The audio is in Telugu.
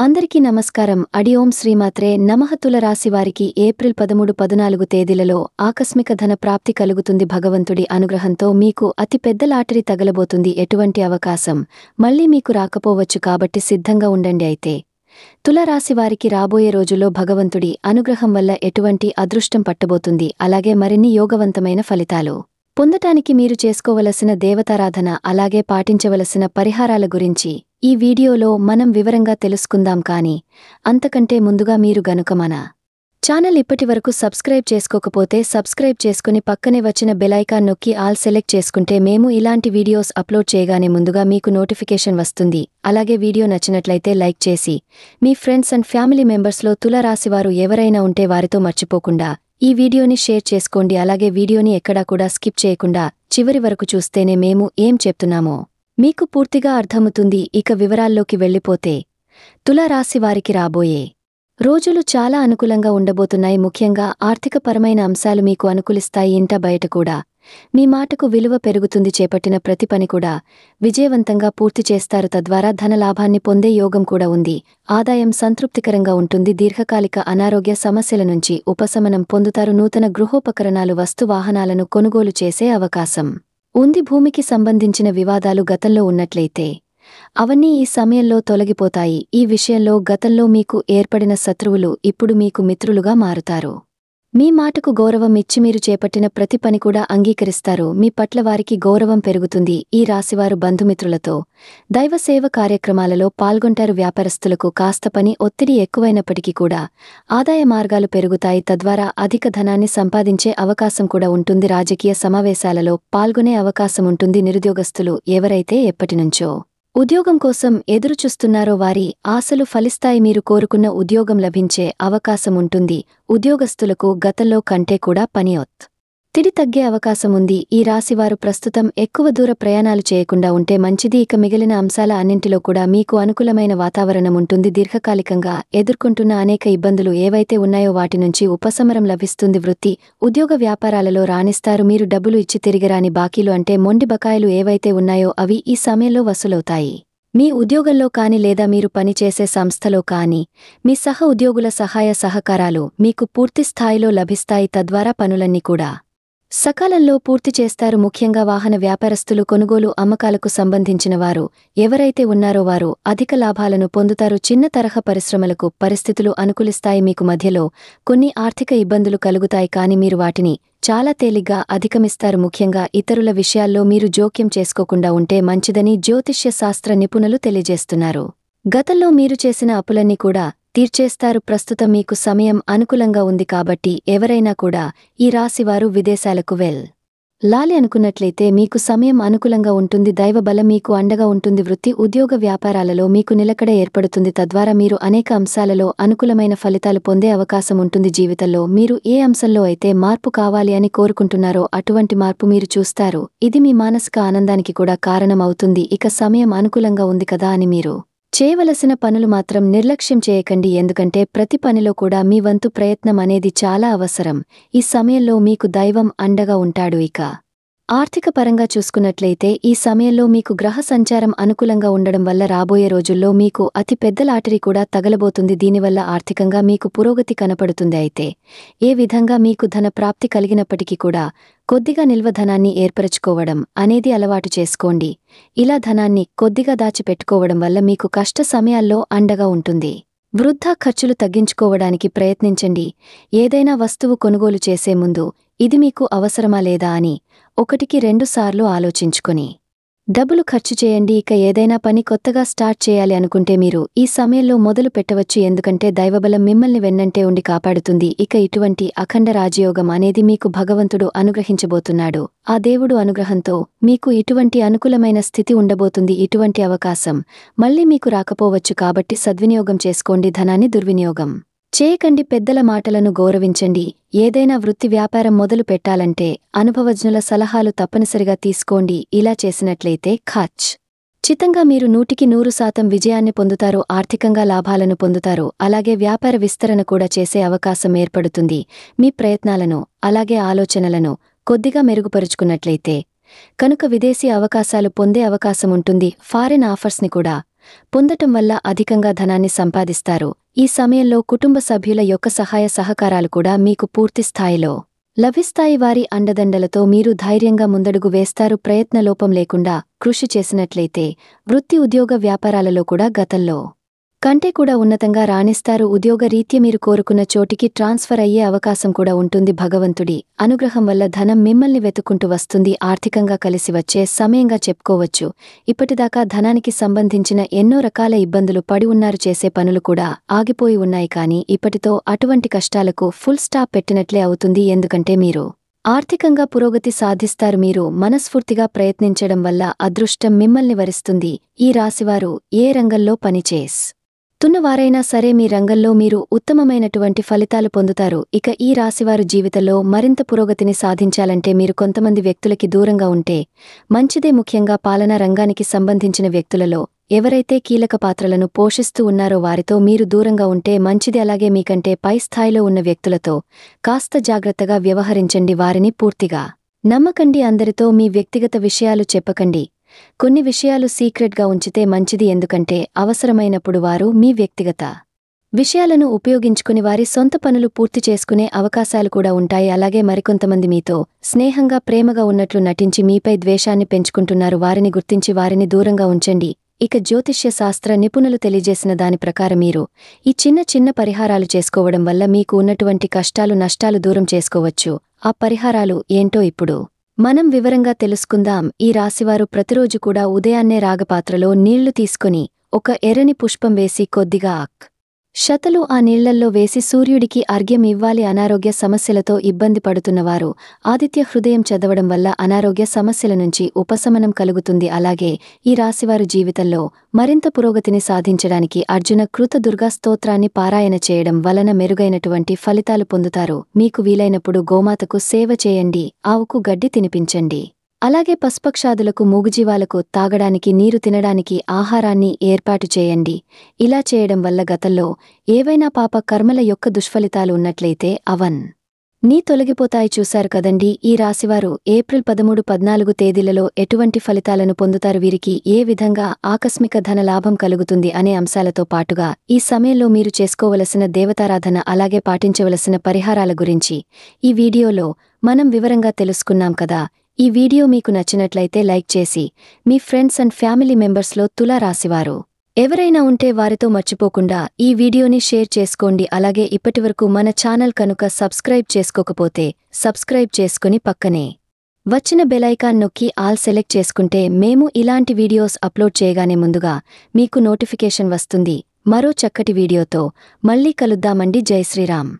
అందరికీ నమస్కారం. ఓం శ్రీమాత్రే నమః. తుల రాశి వారికి ఏప్రిల్ 13, 14 తేదీలలో ఆకస్మిక ధన ప్రాప్తి కలుగుతుంది. భగవంతుడి అనుగ్రహంతో మీకు అతి పెద్ద లాటరీ తగలబోతుంది. ఎటువంటి అవకాశం మళ్లీ మీకు రాకపోవచ్చు కాబట్టి సిద్ధంగా ఉండండి. అయితే తుల రాశి వారికి రాబోయే రోజుల్లో భగవంతుడి అనుగ్రహం వల్ల ఎటువంటి అదృష్టం పట్టబోతుంది. అలాగే మరిన్ని యోగవంతమైన ఫలితాలు పొందటానికి మీరు చేసుకోవలసిన దేవతారాధన అలాగే పాటించవలసిన పరిహారాల గురించి ఈ వీడియోలో మనం వివరంగా తెలుసుకుందాం. కానీ అంతకంటే ముందుగా మీరు గనుక మన ఛానల్ ఇప్పటివరకు సబ్స్క్రైబ్ చేసుకోకపోతే సబ్స్క్రైబ్ చేసుకుని పక్కనే వచ్చిన బెలైకాన్ నొక్కి ఆల్ సెలెక్ట్ చేసుకుంటే మేము ఇలాంటి వీడియోస్ అప్లోడ్ చేయగానే ముందుగా మీకు నోటిఫికేషన్ వస్తుంది. అలాగే వీడియో నచ్చినట్లయితే లైక్ చేసి మీ ఫ్రెండ్స్ అండ్ ఫ్యామిలీ మెంబర్స్లో తుల రాశివారు ఎవరైనా ఉంటే వారితో మర్చిపోకుండా ఈ వీడియోని షేర్ చేసుకోండి. అలాగే వీడియోని ఎక్కడా కూడా స్కిప్ చేయకుండా చివరి వరకు చూస్తేనే మేము ఏం చెప్తున్నామో మీకు పూర్తిగా అర్థమవుతుంది. ఇక వివరాల్లోకి వెళ్ళిపోతే తుల రాశి వారికి రాబోయే రోజులు చాలా అనుకూలంగా ఉండబోతున్నాయి. ముఖ్యంగా ఆర్థికపరమైన అంశాలు మీకు అనుకూలిస్తాయి. ఇంట బయట కూడా మీ మాటకు విలువ పెరుగుతుంది. చేపట్టిన ప్రతి పని కూడా విజయవంతంగా పూర్తి చేస్తారు. తద్వారా ధనలాభాన్ని పొందే యోగం కూడా ఉంది. ఆదాయం సంతృప్తికరంగా ఉంటుంది. దీర్ఘకాలిక అనారోగ్య సమస్యల నుంచి ఉపశమనం పొందుతారు. నూతన గృహోపకరణాలు వస్తు వాహనాలను కొనుగోలు చేసే అవకాశం ఉంది. భూమికి సంబంధించిన వివాదాలు గతంలో ఉన్నట్లయితే అవన్నీ ఈ సమయంలో తొలగిపోతాయి. ఈ విషయంలో గతంలో మీకు ఏర్పడిన శత్రువులు ఇప్పుడు మీకు మిత్రులుగా మారుతారు. మీ మాటకు గౌరవం ఇచ్చి మీరు చేపట్టిన ప్రతి పని కూడా అంగీకరిస్తారు. మీ పట్ల వారికి గౌరవం పెరుగుతుంది. ఈ రాశివారు బంధుమిత్రులతో దైవసేవ కార్యక్రమాలలో పాల్గొంటారు. వ్యాపారస్తులకు కాస్త పని ఒత్తిడి ఎక్కువైనప్పటికీ కూడా ఆదాయ మార్గాలు పెరుగుతాయి. తద్వారా అధిక ధనాన్ని సంపాదించే అవకాశం కూడా ఉంటుంది. రాజకీయ సమావేశాలలో పాల్గొనే అవకాశం ఉంటుంది. నిరుద్యోగస్తులు ఎవరైతే ఎప్పటినుంచో ఉద్యోగం కోసం ఎదురుచూస్తున్నారో వారి ఆశలు ఫలిస్తాయి. మీరు కోరుకున్న ఉద్యోగం లభించే అవకాశం ఉంటుంది. ఉద్యోగస్తులకు గతంలో కంటే కూడా పని ఒత్తిడి తగ్గే అవకాశం ఉంది. ఈ రాశివారు ప్రస్తుతం ఎక్కువ దూర ప్రయాణాలు చేయకుండా ఉంటే మంచిది. ఇక మిగిలిన అంశాల అన్నింటిలో కూడా మీకు అనుకూలమైన వాతావరణం ఉంటుంది. దీర్ఘకాలికంగా ఎదుర్కొంటున్న అనేక ఇబ్బందులు ఏవైతే ఉన్నాయో వాటి నుంచి ఉపశమనం లభిస్తుంది. వృత్తి ఉద్యోగ వ్యాపారాలలో రాణిస్తారు. మీరు డబ్బులు ఇచ్చి తిరిగిరాని బాకీలు అంటే మొండి బకాయిలు ఏవైతే ఉన్నాయో అవి ఈ సమయంలో వసూలవుతాయి. మీ ఉద్యోగంలో కాని లేదా మీరు పనిచేసే సంస్థలో కాని మీ సహ ఉద్యోగుల సహాయ సహకారాలు మీకు పూర్తి స్థాయిలో లభిస్తాయి. తద్వారా పనులన్నీ కూడా సకాలంలో పూర్తి చేస్తారు. ముఖ్యంగా వాహన వ్యాపారస్తులు కొనుగోలు అమ్మకాలకు సంబంధించిన వారు ఎవరైతే ఉన్నారో వారు అధిక లాభాలను పొందుతారు. చిన్న తరహా పరిశ్రమలకు పరిస్థితులు అనుకూలిస్తాయి. మీకు మధ్యలో కొన్ని ఆర్థిక ఇబ్బందులు కలుగుతాయి. కానీ మీరు వాటిని చాలా తేలిగ్గా అధిగమిస్తారు. ముఖ్యంగా ఇతరుల విషయాల్లో మీరు జోక్యం చేసుకోకుండా ఉంటే మంచిదని జ్యోతిష్య శాస్త్ర నిపుణులు తెలియజేస్తున్నారు. గతంలో మీరు చేసిన అప్పులన్నీ కూడా తీర్చేస్తారు. ప్రస్తుతం మీకు సమయం అనుకూలంగా ఉంది కాబట్టి ఎవరైనా కూడా ఈ రాశివారు విదేశాలకు వెళ్ళాలి అనుకున్నట్లయితే మీకు సమయం అనుకూలంగా ఉంటుంది. దైవబలం మీకు అండగా ఉంటుంది. వృత్తి ఉద్యోగ వ్యాపారాలలో మీకు నిలకడ ఏర్పడుతుంది. తద్వారా మీరు అనేక అంశాలలో అనుకూలమైన ఫలితాలు పొందే అవకాశం ఉంటుంది. జీవితంలో మీరు ఏ అంశంలో అయితే మార్పు కావాలి అని కోరుకుంటున్నారో అటువంటి మార్పు మీరు చూస్తారు. ఇది మీ మానసిక ఆనందానికి కూడా కారణం అవుతుంది. ఇక సమయం అనుకూలంగా ఉంది కదా అని మీరు చేయవలసిన పనులు మాత్రం నిర్లక్ష్యం చేయకండి. ఎందుకంటే ప్రతి పనిలో కూడా మీ వంతు ప్రయత్నం అనేది చాలా అవసరం. ఈ సమయంలో మీకు దైవం అండగా ఉంటాడు. ఇక ఆర్థిక పరంగా చూసుకున్నట్లయితే ఈ సమయంలో మీకు గ్రహ సంచారం అనుకూలంగా ఉండడం వల్ల రాబోయే రోజుల్లో మీకు అతి పెద్ద లాటరీ కూడా తగలబోతుంది. దీనివల్ల ఆర్థికంగా మీకు పురోగతి కనపడుతుంది. అయితే ఏ విధంగా మీకు ధన ప్రాప్తి కలిగినప్పటికీ కూడా కొద్దిగా నిల్వ ధనాన్ని ఏర్పరచుకోవడం అనేది అలవాటు చేసుకోండి. ఇలా ధనాన్ని కొద్దిగా దాచిపెట్టుకోవడం వల్ల మీకు కష్ట సమయాల్లో అండగా ఉంటుంది. వృద్ధా ఖర్చులు తగ్గించుకోవడానికి ప్రయత్నించండి. ఏదైనా వస్తువు కొనుగోలు చేసే ముందు ఇది మీకు అవసరమా లేదా అని 1-2 సార్లు ఆలోచించుకొని డబ్బులు ఖర్చు చేయండి. ఇక ఏదైనా పని కొత్తగా స్టార్ట్ చేయాలి అనుకుంటే మీరు ఈ సమయంలో మొదలు పెట్టవచ్చు. ఎందుకంటే దైవబలం మిమ్మల్ని వెన్నంటే ఉండి కాపాడుతుంది. ఇక ఇటువంటి అఖండ రాజయోగం అనేది మీకు భగవంతుడు అనుగ్రహించబోతున్నాడు. ఆ దేవుడు అనుగ్రహంతో మీకు ఇటువంటి అనుకూలమైన స్థితి ఉండబోతుంది. ఇటువంటి అవకాశం మళ్లీ మీకు రాకపోవచ్చు కాబట్టి సద్వినియోగం చేసుకోండి. ధనాన్ని దుర్వినియోగం చేయకండి. పెద్దల మాటలను గౌరవించండి. ఏదైనా వృత్తి వ్యాపారం మొదలు పెట్టాలంటే అనుభవజ్ఞుల సలహాలు తప్పనిసరిగా తీసుకోండి. ఇలా చేసినట్లయితే ఖచ్చితంగా మీరు 100% విజయాన్ని పొందుతారు. ఆర్థికంగా లాభాలను పొందుతారు. అలాగే వ్యాపార విస్తరణ కూడా చేసే అవకాశం ఏర్పడుతుంది. మీ ప్రయత్నాలను అలాగే ఆలోచనలను కొద్దిగా మెరుగుపరుచుకున్నట్లయితే కనుక విదేశీ అవకాశాలు పొందే అవకాశం ఉంటుంది. ఫారెన్ ఆఫర్స్ని కూడా పొందటం వల్ల అధికంగా ధనాన్ని సంపాదిస్తారు. ఈ సమయంలో కుటుంబ సభ్యుల యొక్క సహాయ సహకారాలు కూడా మీకు పూర్తి స్థాయిలో లభిస్తాయి. వారి అండదండలతో మీరు ధైర్యంగా ముందడుగు వేస్తారు. ప్రయత్నలోపం లేకుండా కృషి చేసినట్లయితే వృత్తి ఉద్యోగ వ్యాపారాలలో కూడా గతంలో కంటే కూడా ఉన్నతంగా రాణిస్తారు. ఉద్యోగ రీత్యా మీరు కోరుకున్న చోటికి ట్రాన్స్ఫర్ అయ్యే అవకాశం కూడా ఉంటుంది. భగవంతుడి అనుగ్రహం వల్ల ధనం మిమ్మల్ని వెతుక్కుంటూ వస్తుంది. ఆర్థికంగా కలిసి వచ్చే సమయంగా చెప్పుకోవచ్చు. ఇప్పటిదాకా ధనానికి సంబంధించిన ఎన్నో రకాల ఇబ్బందులు పడి ఉన్నారు. చేసే పనులు కూడా ఆగిపోయి ఉన్నాయి. కానీ ఇప్పటితో అటువంటి కష్టాలకు ఫుల్ స్టాప్ పెట్టినట్లే అవుతుంది. ఎందుకంటే మీరు ఆర్థికంగా పురోగతి సాధిస్తారు. మీరు మనస్ఫూర్తిగా ప్రయత్నించడం వల్ల అదృష్టం మిమ్మల్ని వరిస్తుంది. ఈ రాశివారు ఏ రంగంలో పనిచేస్తున్నవారైనా సరే మీ రంగంలో మీరు ఉత్తమమైనటువంటి ఫలితాలు పొందుతారు. ఇక ఈ రాశివారు జీవితంలో మరింత పురోగతిని సాధించాలంటే మీరు కొంతమంది వ్యక్తులకి దూరంగా ఉంటే మంచిదే. ముఖ్యంగా పాలనా రంగానికి సంబంధించిన వ్యక్తులలో ఎవరైతే కీలక పాత్రలను పోషిస్తూ ఉన్నారో వారితో మీరు దూరంగా ఉంటే మంచిది. అలాగే మీకంటే పై స్థాయిలో ఉన్న వ్యక్తులతో కాస్త జాగ్రత్తగా వ్యవహరించండి. వారిని పూర్తిగా నమ్మకండి. అందరితో మీ వ్యక్తిగత విషయాలు చెప్పకండి. కొన్ని విషయాలు సీక్రెట్గా ఉంచితే మంచిది. ఎందుకంటే అవసరమైనప్పుడు వారు మీ వ్యక్తిగత విషయాలను ఉపయోగించుకుని వారి సొంత పనులు పూర్తి చేసుకునే అవకాశాలు కూడా ఉంటాయి. అలాగే మరికొంతమంది మీతో స్నేహంగా ప్రేమగా ఉన్నట్లు నటించి మీపై ద్వేషాన్ని పెంచుకుంటున్నారు. వారిని గుర్తించి వారిని దూరంగా ఉంచండి. ఇక జ్యోతిష్య శాస్త్ర నిపుణులు తెలియజేసిన దాని ప్రకారం మీరు ఈ చిన్న పరిహారాలు చేసుకోవడం వల్ల మీకు ఉన్నటువంటి కష్టాలు నష్టాలు దూరం చేసుకోవచ్చు. ఆ పరిహారాలు ఏంటో ఇప్పుడు మనం వివరంగా తెలుసుకుందాం. ఈ రాశివారు ప్రతిరోజు కూడా ఉదయాన్నే రాగపాత్రలో నీళ్లు తీసుకుని ఒక ఎర్రని పుష్పం వేసి కొద్దిగా శతలు ఆ నీళ్లల్లో వేసి సూర్యుడికి అర్ఘ్యం ఇవ్వాలి. అనారోగ్య సమస్యలతో ఇబ్బంది పడుతున్నవారు ఆదిత్య హృదయం చదవడం వల్ల అనారోగ్య సమస్యల నుంచి ఉపశమనం కలుగుతుంది. అలాగే ఈ రాశివారు జీవితంలో మరింత పురోగతిని సాధించడానికి అర్జున కృత దుర్గా స్తోత్రాన్ని పారాయణ చేయడం వలన మెరుగైనటువంటి ఫలితాలు పొందుతారు. మీకు వీలైనప్పుడు గోమాతకు సేవ చేయండి. ఆవుకు గడ్డి తినిపించండి. అలాగే పశుపక్షాదులకు మూగుజీవాలకు తాగడానికి నీరు తినడానికి ఆహారాన్ని ఏర్పాటు చేయండి. ఇలా చేయడం వల్ల గతంలో ఏవైనా పాప కర్మల యొక్క దుష్ఫలితాలు ఉన్నట్లయితే అవన్నీ తొలగిపోతాయి. చూశారు కదండి ఈ రాశివారు ఏప్రిల్ 13, 14 తేదీలలో ఎటువంటి ఫలితాలను పొందుతారు. వీరికి ఏ విధంగా ఆకస్మిక ధన లాభం కలుగుతుంది అనే అంశాలతో పాటుగా ఈ సమయంలో మీరు చేసుకోవలసిన దేవతారాధన అలాగే పాటించవలసిన పరిహారాల గురించి ఈ వీడియోలో మనం వివరంగా తెలుసుకున్నాం కదా. ఈ వీడియో మీకు నచ్చినట్లయితే లైక్ చేసి మీ ఫ్రెండ్స్ అండ్ ఫ్యామిలీ మెంబర్స్లో తులా రాశివారు ఎవరైనా ఉంటే వారితో మర్చిపోకుండా ఈ వీడియోని షేర్ చేసుకోండి. అలాగే ఇప్పటివరకు మన ఛానల్ కనుక సబ్స్క్రైబ్ చేసుకోకపోతే సబ్స్క్రైబ్ చేసుకుని పక్కనే వచ్చిన బెలైకాన్ నొక్కి ఆల్ సెలెక్ట్ చేసుకుంటే మేము ఇలాంటి వీడియోస్ అప్లోడ్ చేయగానే ముందుగా మీకు నోటిఫికేషన్ వస్తుంది. మరో చక్కటి వీడియోతో మళ్ళీ కలుద్దామండి. జై శ్రీరామ్.